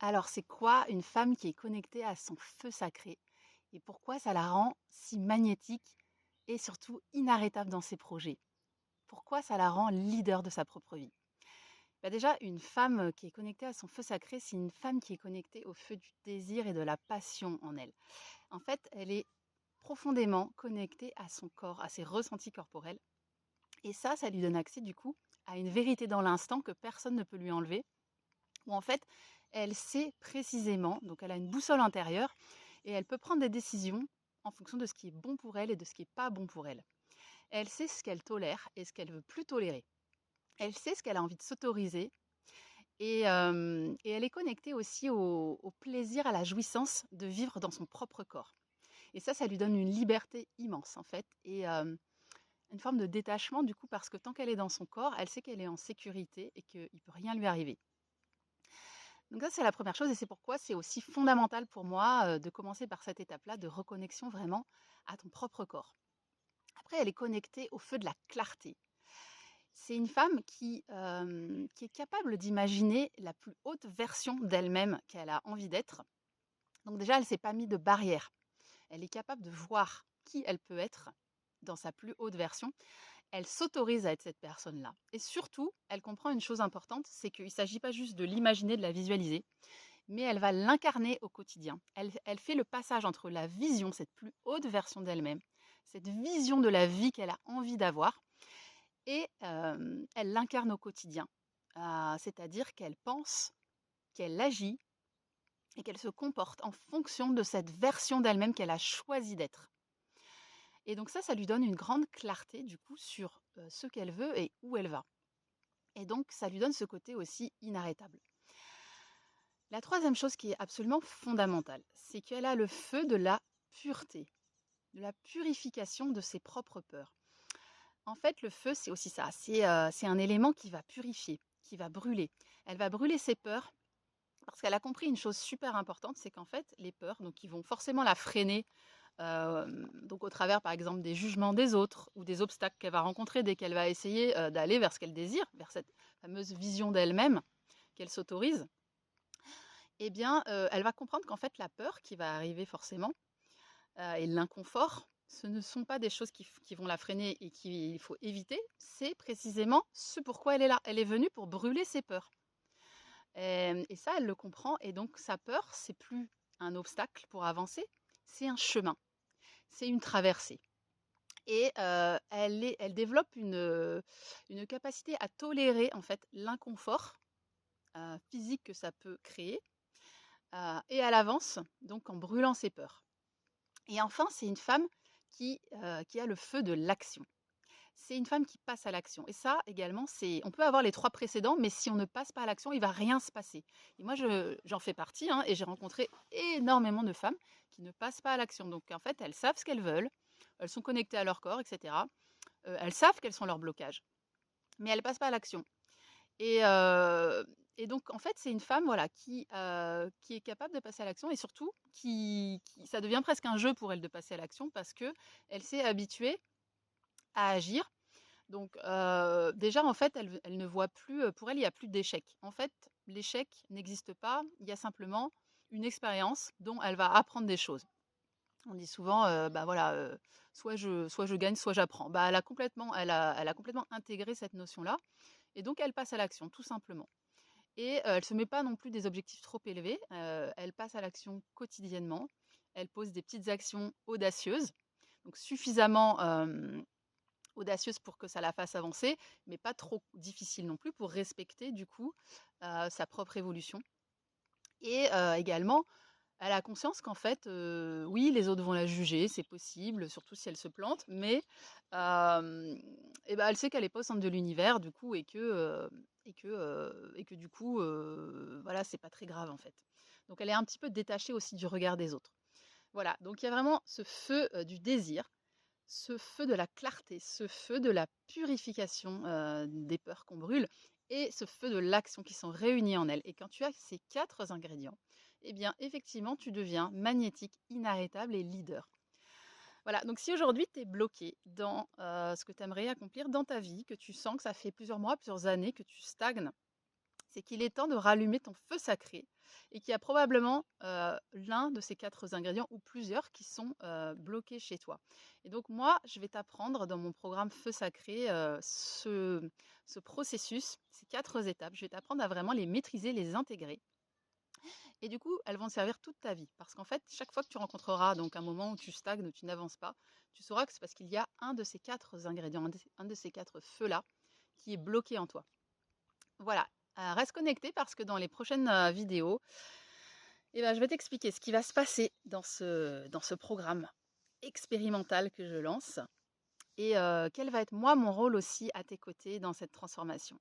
Alors, c'est quoi une femme qui est connectée à son feu sacré? Et pourquoi ça la rend si magnétique et surtout inarrêtable dans ses projets? Pourquoi ça la rend leader de sa propre vie? Bah déjà, une femme qui est connectée à son feu sacré, c'est une femme qui est connectée au feu du désir et de la passion en elle. En fait, elle est profondément connectée à son corps, à ses ressentis corporels. Et ça lui donne accès du coup à une vérité dans l'instant que personne ne peut lui enlever, où en fait, elle sait précisément, donc elle a une boussole intérieure, et elle peut prendre des décisions en fonction de ce qui est bon pour elle et de ce qui n'est pas bon pour elle. Elle sait ce qu'elle tolère et ce qu'elle veut plus tolérer. Elle sait ce qu'elle a envie de s'autoriser et elle est connectée aussi au plaisir, à la jouissance de vivre dans son propre corps. Et ça lui donne une liberté immense en fait et une forme de détachement du coup parce que tant qu'elle est dans son corps, elle sait qu'elle est en sécurité et qu'il ne peut rien lui arriver. Donc ça, c'est la première chose et c'est pourquoi c'est aussi fondamental pour moi de commencer par cette étape-là de reconnexion vraiment à ton propre corps. Après, elle est connectée au feu de la clarté. C'est une femme qui est capable d'imaginer la plus haute version d'elle-même qu'elle a envie d'être. Donc déjà, elle ne s'est pas mis de barrière. Elle est capable de voir qui elle peut être dans sa plus haute version. Elle s'autorise à être cette personne-là. Et surtout, elle comprend une chose importante, c'est qu'il ne s'agit pas juste de l'imaginer, de la visualiser, mais elle va l'incarner au quotidien. Elle fait le passage entre la vision, cette plus haute version d'elle-même, cette vision de la vie qu'elle a envie d'avoir, et elle l'incarne au quotidien. C'est-à-dire qu'elle pense, qu'elle agit et qu'elle se comporte en fonction de cette version d'elle-même qu'elle a choisi d'être. Et donc ça lui donne une grande clarté du coup sur ce qu'elle veut et où elle va. Et donc ça lui donne ce côté aussi inarrêtable. La troisième chose qui est absolument fondamentale, c'est qu'elle a le feu de la pureté, de la purification de ses propres peurs. En fait, le feu, c'est aussi ça. C'est un élément qui va purifier, qui va brûler. Elle va brûler ses peurs parce qu'elle a compris une chose super importante, c'est qu'en fait, les peurs, donc, ils vont forcément la freiner, donc au travers, par exemple, des jugements des autres ou des obstacles qu'elle va rencontrer dès qu'elle va essayer d'aller vers ce qu'elle désire, vers cette fameuse vision d'elle-même qu'elle s'autorise. Eh bien, elle va comprendre qu'en fait, la peur qui va arriver forcément et l'inconfort, ce ne sont pas des choses qui vont la freiner et qu'il faut éviter, c'est précisément ce pourquoi elle est là. Elle est venue pour brûler ses peurs. Et ça, elle le comprend. Et donc, sa peur, c'est plus un obstacle pour avancer, c'est un chemin, c'est une traversée. Et elle développe une capacité à tolérer en fait l'inconfort physique que ça peut créer et elle avance donc en brûlant ses peurs. Et enfin, c'est une femme qui a le feu de l'action. C'est une femme qui passe à l'action. Et ça, également, on peut avoir les trois précédents, mais si on ne passe pas à l'action, il va rien se passer. Et moi, j'en fais partie, hein, et j'ai rencontré énormément de femmes qui ne passent pas à l'action. Donc, en fait, elles savent ce qu'elles veulent, elles sont connectées à leur corps, etc. Elles savent quels sont leurs blocages, mais elles ne passent pas à l'action. Et, heu et donc en fait, c'est une femme, voilà, qui est capable de passer à l'action et surtout qui ça devient presque un jeu pour elle de passer à l'action parce qu'elle s'est habituée à agir. Donc déjà, en fait, elle ne voit plus, pour elle, il y a plus d'échec. En fait, l'échec n'existe pas, il y a simplement une expérience dont elle va apprendre des choses. On dit souvent, bah, voilà, soit je gagne, soit j'apprends. Bah, elle a complètement intégré cette notion-là et donc elle passe à l'action, tout simplement. Et elle ne se met pas non plus des objectifs trop élevés, elle passe à l'action quotidiennement. Elle pose des petites actions audacieuses, donc suffisamment, audacieuses pour que ça la fasse avancer, mais pas trop difficiles non plus pour respecter du coup, sa propre évolution. Et également, elle a conscience qu'en fait, oui, les autres vont la juger, c'est possible, surtout si elle se plante, mais et ben, elle sait qu'elle est pas au centre de l'univers du coup et que du coup, voilà, c'est pas très grave en fait. Donc elle est un petit peu détachée aussi du regard des autres. Voilà, donc il y a vraiment ce feu, du désir, ce feu de la clarté, ce feu de la purification, des peurs qu'on brûle et ce feu de l'action qui sont réunis en elle. Et quand tu as ces 4 ingrédients, eh bien effectivement, tu deviens magnétique, inarrêtable et leader. Voilà, donc si aujourd'hui tu es bloqué dans, ce que tu aimerais accomplir dans ta vie, que tu sens que ça fait plusieurs mois, plusieurs années que tu stagnes, c'est qu'il est temps de rallumer ton feu sacré et qu'il y a probablement l'un de ces 4 ingrédients ou plusieurs qui sont bloqués chez toi. Et donc moi, je vais t'apprendre dans mon programme Feu sacré ce processus, ces 4 étapes. Je vais t'apprendre à vraiment les maîtriser, les intégrer. Et du coup, elles vont te servir toute ta vie. Parce qu'en fait, chaque fois que tu rencontreras donc un moment où tu stagnes, où tu n'avances pas, tu sauras que c'est parce qu'il y a un de ces 4 ingrédients, un de ces 4 feux-là qui est bloqué en toi. Voilà, reste connecté parce que dans les prochaines vidéos, eh ben, je vais t'expliquer ce qui va se passer dans ce programme expérimental que je lance et quel va être moi mon rôle aussi à tes côtés dans cette transformation.